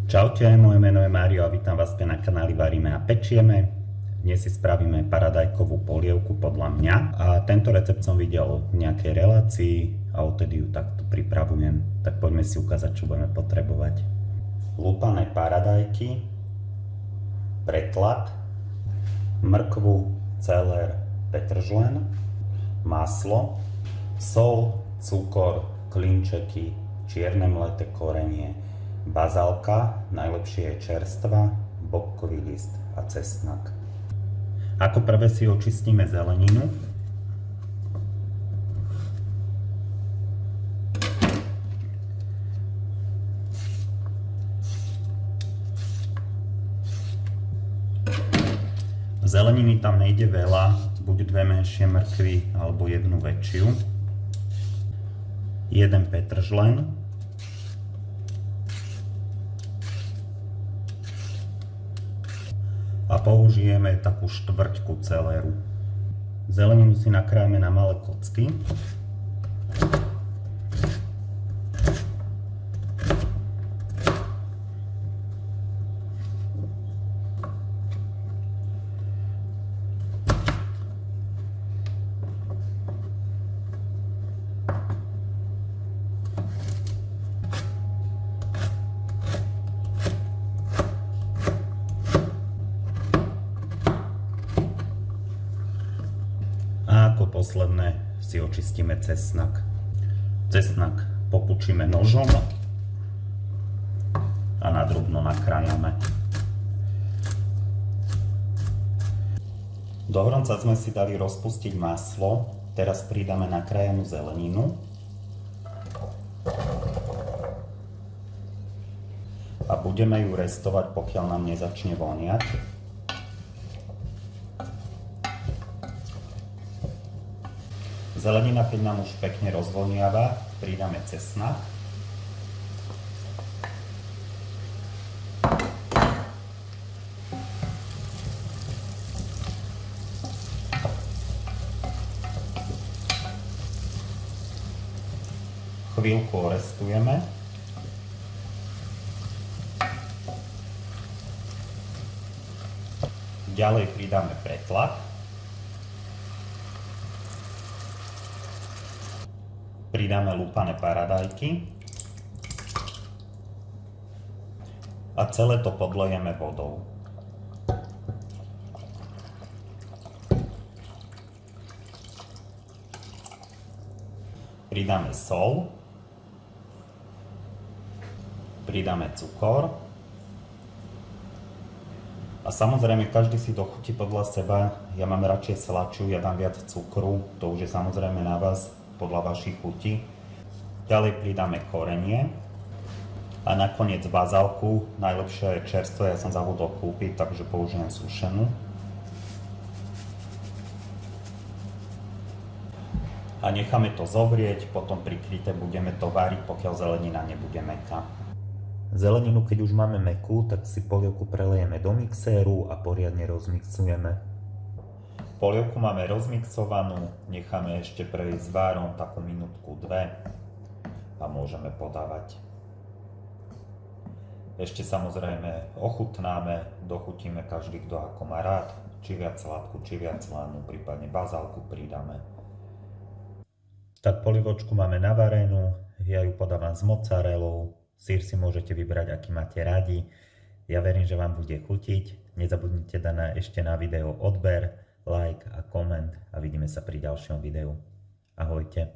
Čaute, moje meno je Mário a vítam vás na kanáli Varíme a pečieme. Dnes si spravíme paradajkovú polievku podľa mňa a tento recept som videl v nejakej relácii a odtedy ju takto pripravujem. Tak poďme si ukázať, čo budeme potrebovať. Lúpané paradajky, pretlak, mrkvu, celer, petržlen, maslo, sol, cukor, klinčeky, čierne mleté korenie, bazálka, najlepšie je čerstvá, bobkový list a cesnak. Ako prvé si očistíme zeleninu. Zeleniny tam nejde veľa, buď dve menšie mrkvy alebo jednu väčšiu. Jeden petržlen. A použijeme takú štvrťku celéru. Zeleninu si nakrájame na malé kocky. A ako posledné si očistíme cesnak. Cesnak popučíme nožom a nadrobno nakrájame. Do hronca sme si dali rozpustiť maslo, teraz pridáme nakrájanú zeleninu a budeme ju restovať, pokiaľ nám nezačne voniať. Zelenina, keď nám už pekne rozvoniava, pridáme cesnak. Chvíľku orestujeme. Ďalej pridáme pretlak. Pridáme lúpané paradajky a celé to podlejeme vodou. Pridáme sol, pridáme cukor a samozrejme každý si dochutí podľa seba. Ja mám radšej sladšiu, ja dám viac cukru, to už je samozrejme na vás, podľa vašich chutí. Ďalej pridáme korenie a nakoniec bazálku, najlepšie je čerstvé, ja som zabudol kúpiť, takže použijem sušenú. A necháme to zovrieť, potom prikryté budeme to variť, pokiaľ zelenina nebude mäkká. Zeleninu, keď už máme mäkkú, tak si polievku prelejeme do mixéru a poriadne rozmixujeme. Polievku máme rozmixovanú, necháme ešte prejsť várom takú minútku, dve a môžeme podávať. Ešte samozrejme ochutnáme, dochutíme každý, kto ako má rád, či viac sladkú, či viac slanú, prípadne bazálku pridáme. Tak polievočku máme navarenú, ja ju podávam s mozzarellou, syr si môžete vybrať, aký máte radi. Ja verím, že vám bude chutiť, nezabudnite dať ešte na video odber, like a koment a vidíme sa pri ďalšom videu. Ahojte.